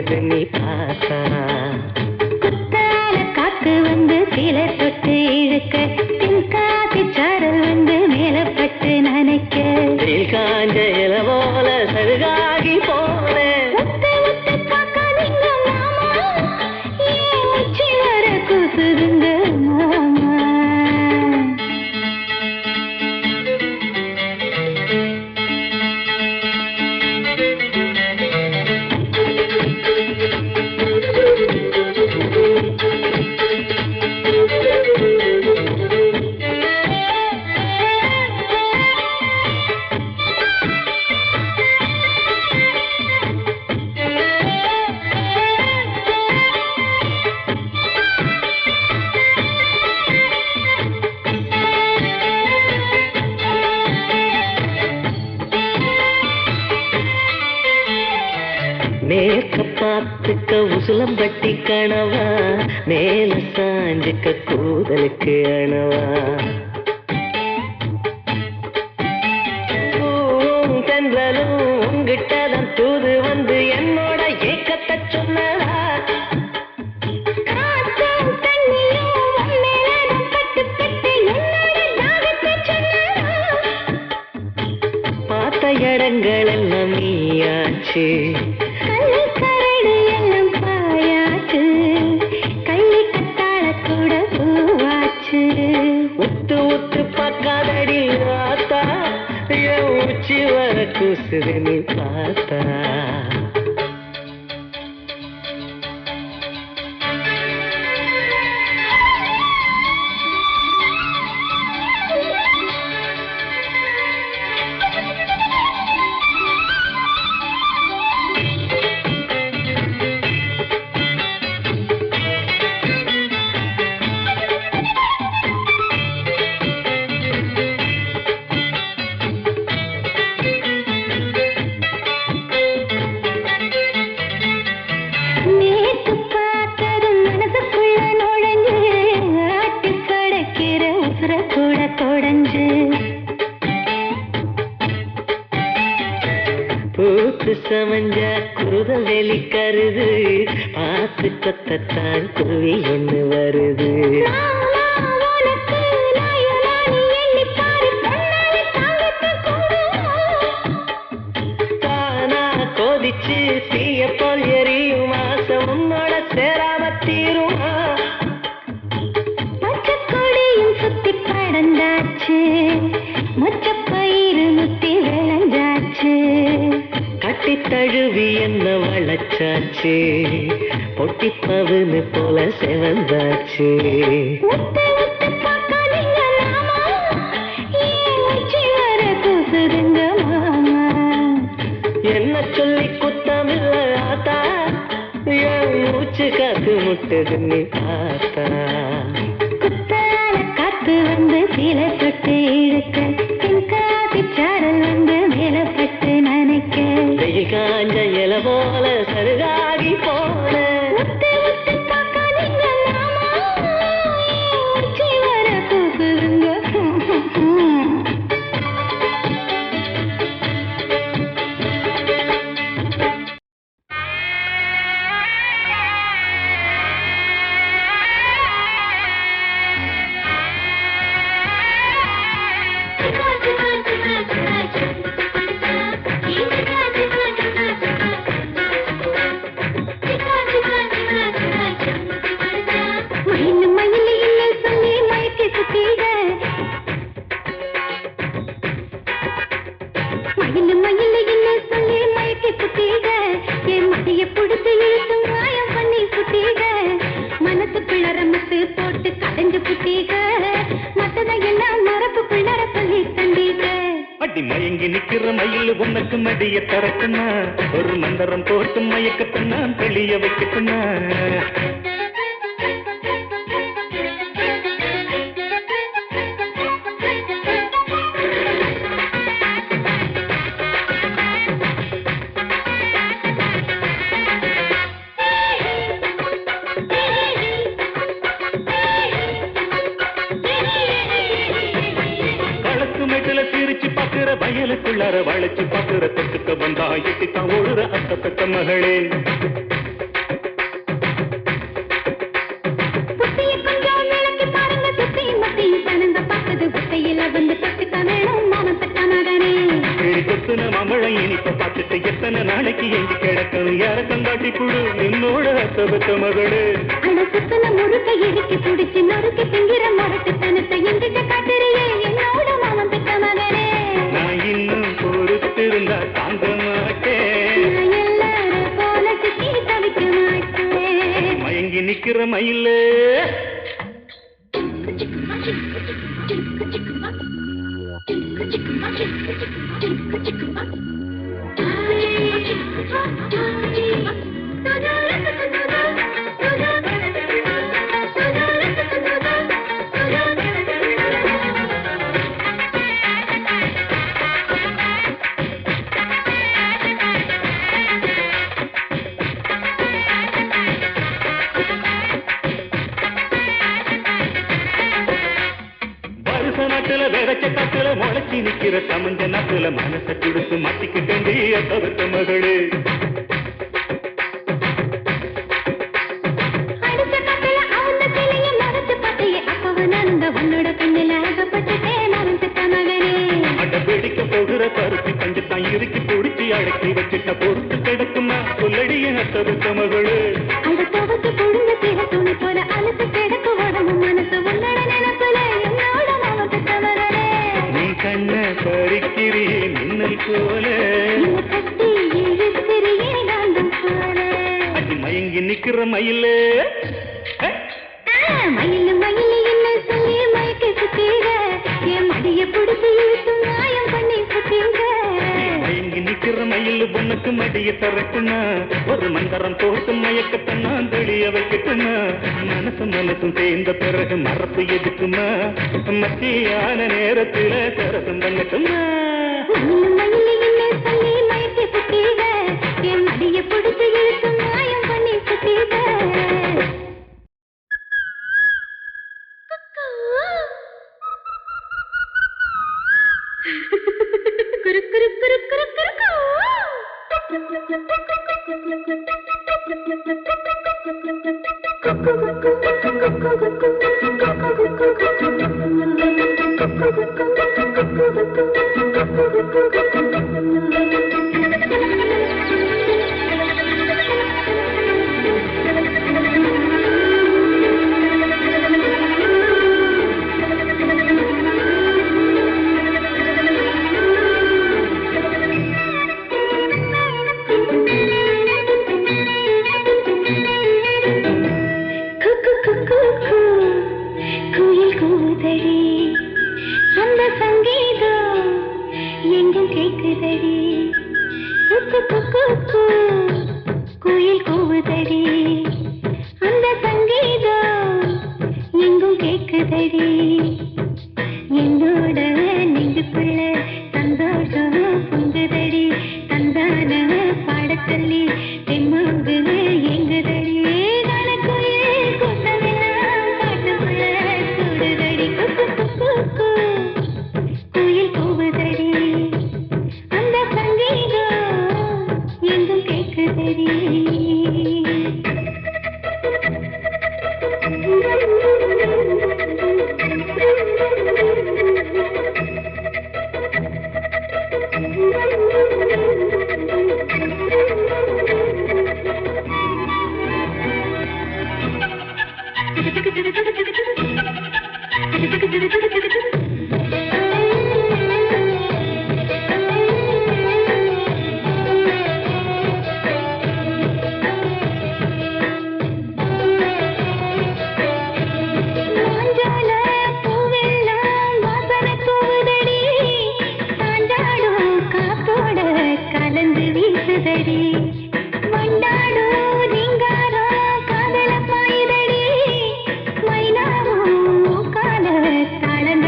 முட்டுது நீ பார்த்தா. குத்தால காத்து வந்து சீலை தொட்டு இழுக்க, தென்காசி சாரல் வந்து மேலப்பட்டு நனைக்க, காஞ்ச இல போல சருகாகி போனேன். ஒத்து ஒத்து பார்க்காதீங்க மாமா, ஏன் உச்சி வர கூசுதுங்க மாமா. மேற்க பார்த்துக்க உசுலம்பட்டி கணவா, மேல சாஞ்சுக்க கூதலுக்கு அணவா. தென்றலும் உங்கிட்டதான் தூது வந்து என்னோட ஏக்கத்தை சொன்னதா. காற்றும் தண்ணியும் மேலும் பட்டு பட்டு என்னோட தாகத்தை சொன்னதா. பார்த்த இடங்கள் எல்லாம் நீயாச்சு, கள்ளி கரடு எல்லாம் பாயாச்சு, கள்ளி கத்தாழ கூட பூவாச்சு. உத்து உத்து பார்க்காதடி ஆத்தா, என் உச்சி வர கூசுது நீ பார்த்தா. நேத்து பார்த்ததும் மனசுக்குள்ள நுழைஞ்சு, ஆட்டி படைக்கிற உசுர கூட கொடைஞ்சு. பூத்து சமஞ்ச குருத வெளிக்கருது, பார்த்து கொத்தத்தான் குருவி ஒண்ணு வருது. நானா உனக்கு நாயனானி எண்ணிப் பாரு, கண்ணாலே தாங்கத்தை கூடுமா. தானா கொதிச்சு தீய போல் எரியும் ஆசை உன்னோட சேராம தீருமா. பச்சைக்கொடியும் சுத்தி படந்தாச்சு, மொச்சப்பயிறு முத்தி விளைஞ்சாச்சு. கட்டி தழுவி என்ன வளச்சாச்சு, பொட்டிப்பவுன்னு போல செவந்தாச்சு. உத்து உத்து பார்க்காதீங்க மாமா, ஏன் உச்சி வர கூசுதுங்க மாமா. என்ன சொல்லி குத்தமில்ல ஆத்தா, என் மூச்சு காத்து முட்டுது நீ பார்த்தா. குத்தால காத்து வந்து சீலை தொட்டு இழுக்க, தென்காசி சாரல் வந்து மேலப்பட்டு நனைக்க, வெயில் காஞ்ச இல போல சருகாகி போனேன். உத்து உத்து பார்க்காதீங்க மாமா, ஏன் உச்சி வர கூசுதுங்க. மயில் மயில் இல்லை சொல்லி மயக்கி சுத்தீங்க, மயில் மயில் இல்லை சொல்லி மயக்கி சுத்தீங்க, என் மடிய பிடிச்சு இழுத்து மாயம் பண்ணி சுத்தீங்க, மனசு பிள்ளற மத்து போட்டு கடைஞ்சு புத்தீங்க, மத்ததை எல்லாம் மரப்பு பிள்ளற சொல்லி தந்தீங்க. அடி மயங்கி நிக்கிற மயில் உனக்கு மடிய தரட்டுமா, ஒரு மந்திரம் போட்டு மயக்கத்தை நான் தெளிய வைக்கட்டுமா. வயலுக்குள்ளார வளைச்சு பாக்குற தொட்டுக்க வந்தா எட்டித்தான் ஓடுற அத்த பெத்த மகளே. காட்டி புடு என்னோட அத்தபத்த மகளே. அழகுத்தன முறுக்க இடுக்கி பிடிச்சு நறுக்கி திங்கிற மரத்துத்தனத்தை எங்கிட்ட காட்டுறியே என்னோட மாமன் பெற்ற மகனே. நான் இன்னும் பொறுத்திருந்தா தாங்க மாட்டேன். நான் எல்லாரும் போல சுத்தி தவிக்க மாட்டேன். மயங்கி நிக்கிற மயிலே நாட்டுல விதைச்ச காட்டுல முளைச்சி நிக்கிற சமஞ்ச நாட்டுல மனசை கொடுத்து மாட்டிக்கிட்டேண்டி அத்தவத்த மகளே. அட வெடிக்க போகிற பருத்தி பஞ்சத்தான் இறுக்கி பிடிச்சி அடக்கி வச்சுட்ட பொறுத்து கிடக்குமா சொல்லடிய அத்தவத்த மகளே. கண்ண பறிக்கிறியே மின்னல் போல அடி மயங்கி நிக்கிற மயிலே. மயிலு மயிலு என்ன சொல்லி மயக்க சுத்தீங்க என் மடிய பிடிச்சி இழுத்து மாயம் பண்ணி சுத்தீங்க. மயங்கி நிக்கிற மயில் உனக்கு மடிய தரட்டுமா ஒரு மந்திரம் போட்டு மயக்கத்தை நான் தெளிய வைக்கட்டுமா. மனசும் மனசும் சேர்ந்த பிறகு மரப்பு எதுக்குமா மத்தியான நேரத்துல சரசம் பண்ணட்டுமா. மயிலு மயிலு என்ன சொல்லி மயக்க சுத்தீங்க என் மடிய பிடிச்சி இழுத்து மாயம் பண்ணி சுத்தீங்க. குரு குரு குரு குரு குயில் கூதடி அந்த சங்கீதம் எங்கும் கேக்குதடி. குக்கு குக்கு குயில் கூதடி அந்த சங்கீதம் எங்கும் கேக்குதடி. என்னோட நெஞ்சுக்குள்ள சந்தோஷம் பொங்குதடி. தந்தான பாடத்தள்ளி தெம்மாங்கு எங்குதடி. குயில் கூவுதடி அந்த சங்கீதம் எங்கும் கேக்குதடி. தாளம்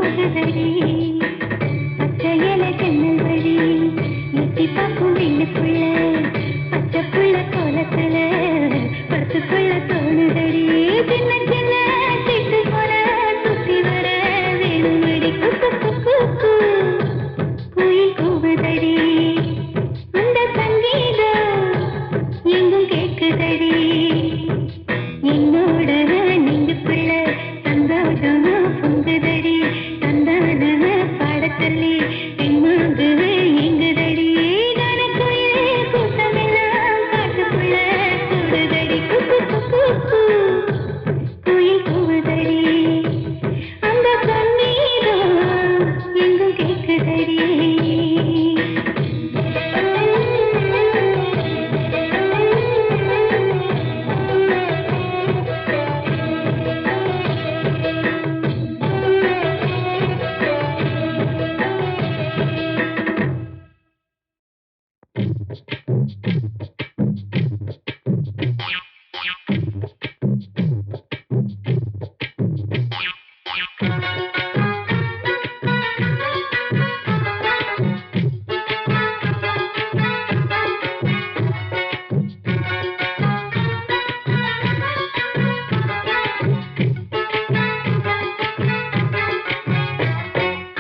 போகுதடி பச்சையில ஜன்னல் வழி எட்டி பார்க்கும் வீட்டுக்குள்ள பச்சை புள்ள கோலத்துல பத்துக்குள்ள தோணுதடி சின்ன சின்ன சிட்டு போல சுத்தி வர வேணுமடி குக்கு குக்கு குயில் கூவுதடி அந்த சங்கீதம் எங்கும் கேட்குதடி என்னோட நெஞ்சுக்குள்ள சந்தோஷம் பொங்குதடி தந்தான பாடத்தள்ளி எங்கு எங்குதடி கணக்குயில் கூட்டமெல்லாம் காட்டுக்குள்ள கூடுதடி குக்கு குக்கு குயில் கூவுதடி அந்த சங்கீதம் எங்கும் கேட்குதடி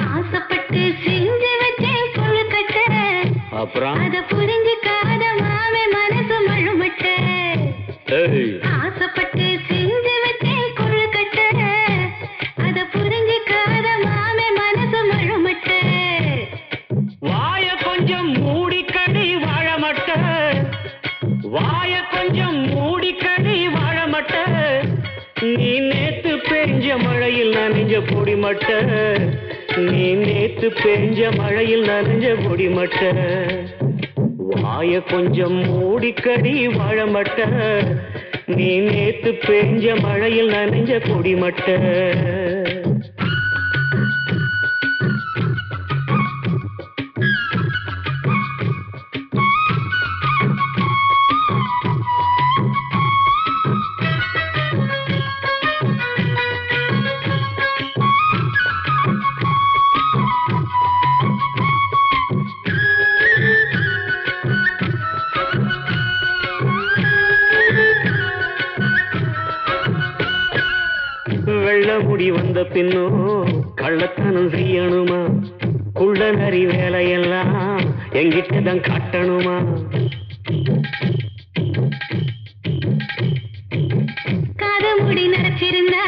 ஆசைப்பட்டு செஞ்சு வச்சேன் கொழுக்கட்டை அப்புறம் அத புரிஞ்சுக்காத மாமே மனசு மழுமட்ட ஆசைப்பட்டு செஞ்சு வச்சேன் கொழுக்கட்டை அத புரிஞ்சுக்காத மாமே மனசு மழுமட்ட வாய கொஞ்சம் மூடிக்கடி வாழமட்ட வாய கொஞ்சம் மூடிக்கடி வாழமட்ட நீ நேத்து பெஞ்ச மழையில் நனைஞ்ச பொடிமட்ட நீ நேத்து பெஞ்ச மழையில் நனைஞ்ச பொடிமட்ட வாய கொஞ்சம் மூடிக்கடி வாழமட்ட நீ நேத்து பெஞ்ச மழையில் நனைஞ்ச பொடிமட்ட வெள்ள முடி வந்த பின்னும் கள்ளத்தனம் செய்யணுமா குள்ள நரி வேலையெல்லாம் எங்கிட்டதான் காட்டணுமா காத முடி நரைச்சிருந்தா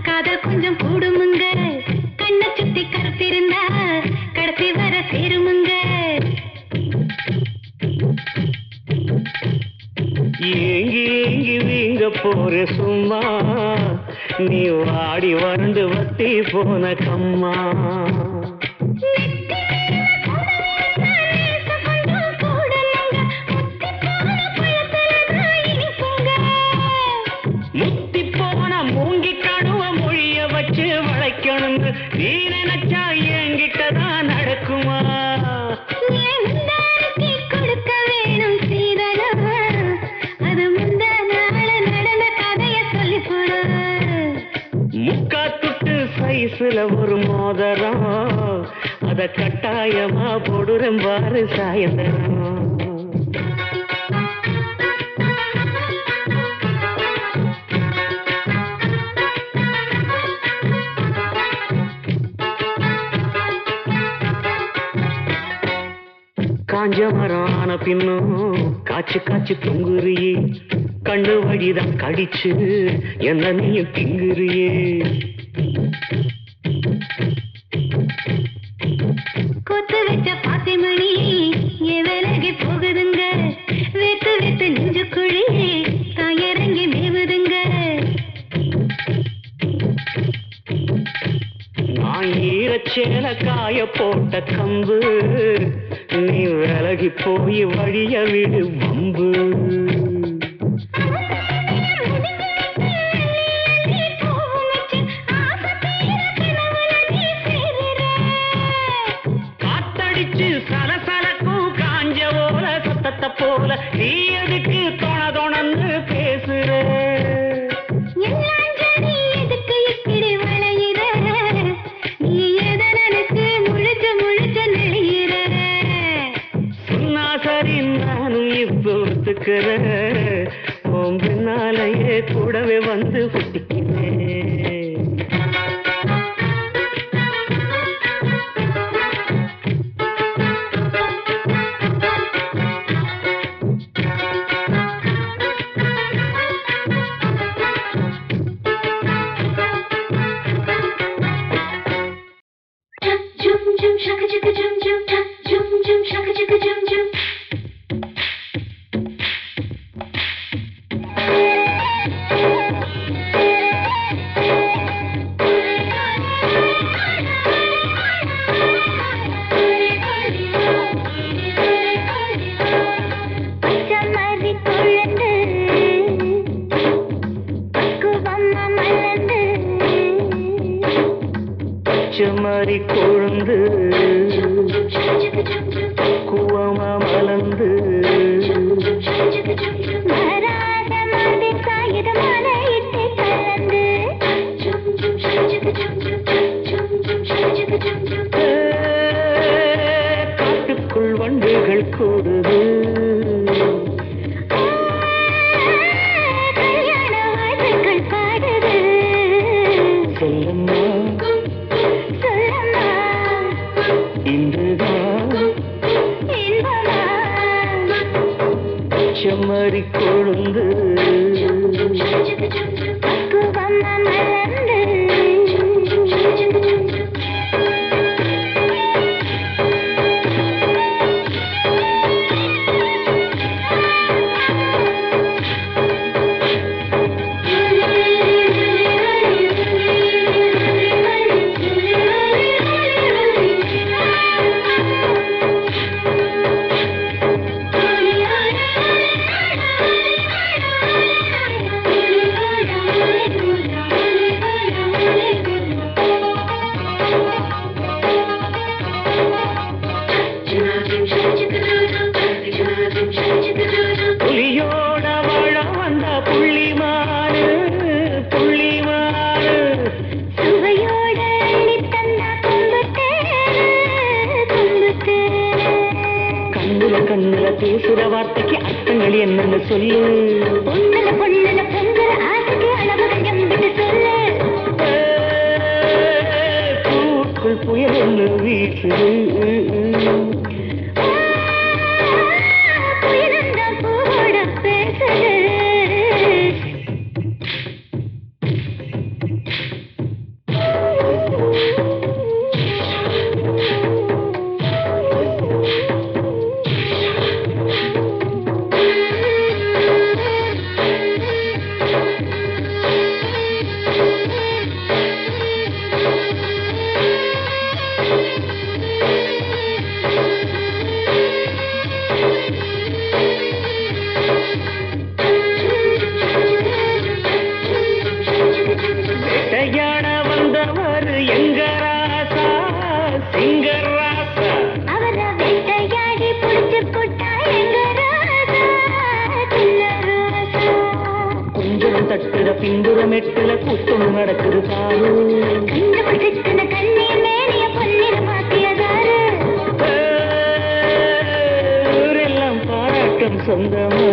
காதல் கொஞ்சம் கூடுமுங்க கண்ணை சுத்தி கருத்திருந்தா கடைசி வர சேருமுங்க ஏங்கி ஏங்கி வீங்க போற சும்மா நீ வாடி வறண்டு வத்தி போன கம்மா முத்தி போன மூங்கி கடுவ மொழிய வச்சு வளைக்கணும்னு நீ நினைச்சா என்கிட்டதான் நடக்குமா கொடுக்க வேணும் சீதனம் அது முந்தா நாள நடந்த கதைய சொல்லி போடு முக்கா துட்டு சைஸ்ல ஒரு மோதிரம் அத கட்டாயமா போடுறேன் பாரு சாயந்தரம் காஞ்ச மரம் ஆன பின்னும் காய்ச்சி காய்ச்சி தொங்குறியே கண்ணு வழிதான் கடிச்சு என்ன நீயும் திங்குறியே கொத்து வச்ச பாத்திமணி என் விலகி போகுதுங்க வெத்து வெத்து நெஞ்சு குழி தாயரங்கி மேவுதுங்க நான் ஈரச்சேல காய போட்ட கம்பு நீ விலகி போய் வழிய விடு வம்பு காத்தடிச்சு சலசலக்கும் காஞ்ச ஓல சத்தத்தை போல நீ எதுக்கு தொண தொணன்னு பேசுற எல்லாம் சரி எதுக்கு இப்படி வளையிற நீ இருக்கிற உன் பின்னாலேயே கூடவே வந்து ஒட்டிக்கிறேன். மாறி கொழுந்து குவமா மலர்ந்து காட்டுக்குள் வண்டுகள் கூடுது செல்லம்மா செம்மறி கொழுந்து புலியோட வாழ வந்த புள்ளிமானு புள்ளிமானு சுவையோட கண்ணுல பேசுற வார்த்தைக்கு அர்த்தங்கள் என்னன்னு சொல்லு பொண்ணுல பொண்ணுல பொங்கல் ஆசைக்கு அளவுகள் எம்பிட்டு சொல்லு பூக்குள் புயல் ஒன்று வீசுது வேட்டையாட வந்தவர் எங்க ராசா சிங்கராசா அவர வேட்டையாடி புடிச்சு போட்டா எங்க ராசா சிங்கராசா கொஞ்சம் தட்டுற பின்புறம் எட்டுல கூட்டம் நடக்குது பாரு கண்டுபிடிச்சின கண்ணே மேனிய பொன்னிற மாத்தியதாரு ஊரெல்லாம் பாராட்டம் சொந்தமா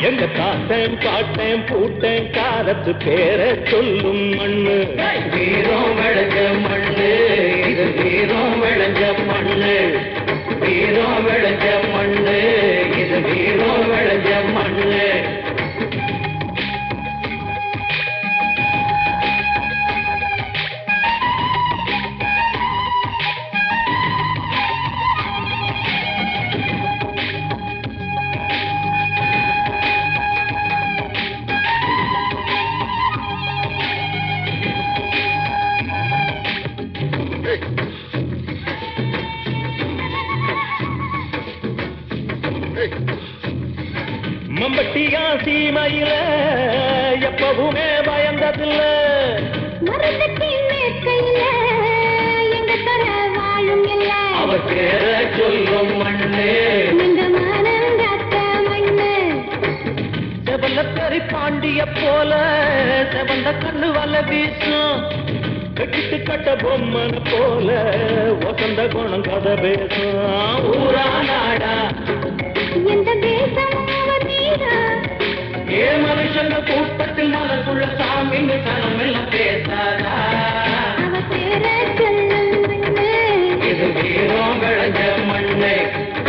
எங்க தாத்தன் பாட்டன் பூட்டன் காலத்து பேரை சொல்லும் மண்ணு வீரம் விளைஞ்ச மண்ணு இது வீரம் விளைஞ்ச மண்ணு வீரம் விளைஞ்ச மண்ணு இது வீரம் விளைஞ்ச மண்ணு மம்பட்டியா சீமையில எப்பவுமே பயந்ததில்ல மருந்தத்தின் மேற்கையில எங்க தர வாழும் இல்ல அவர் பேர சொல்லும் மண்ணு இந்த மானங்காத்த மண்ணு செவல்லத்தரி பாண்டிய போல செவந்த கண்ணு வல வீசும் கட்டிட்டு கட்ட பொம்மன போல வசந்த குணம் கதை பேசும் ஊரா நாடா எந்த தேசம் அவர் நீரா ஏ மனுஷங்க கூட்டத்தில் மனசுள்ள சாமின்னு சனம் எல்லாம் பேசாதா அவ பேர சொல்லும் மண்ணு இது வீரம் விளைஞ்ச மண்ணு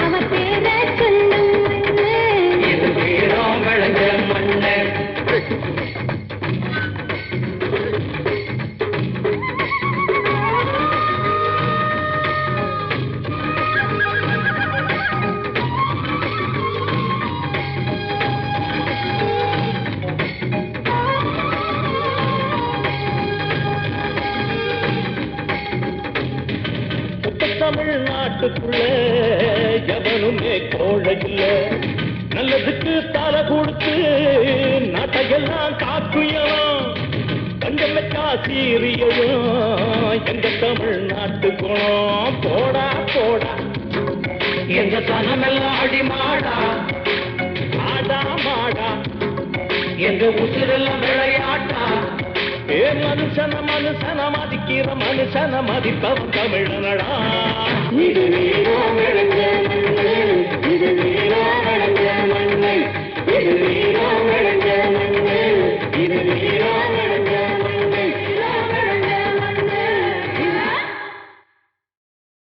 அவ பேர சொல்லும் மண்ணு இது வீரம் விளைஞ்ச மண்ணு தமிழ்நாட்டுக்குள்ள எவனுமே கோழையில்ல நல்லதுக்கு தலை கொடுத்து நாட்டையெல்லாம் காக்குயலாம் தங்கமக்கா சீரியலும் எங்க தமிழ்நாட்டு குணம் போடா போடா எங்க சனமெல்லாம் அடி மாடா ஆடா மாடா எங்க உசிரெல்லாம் விளையாட்டா ஏ மனுஷன மதிக்கிற மனுஷன மதிப்பவன் தமிழனடா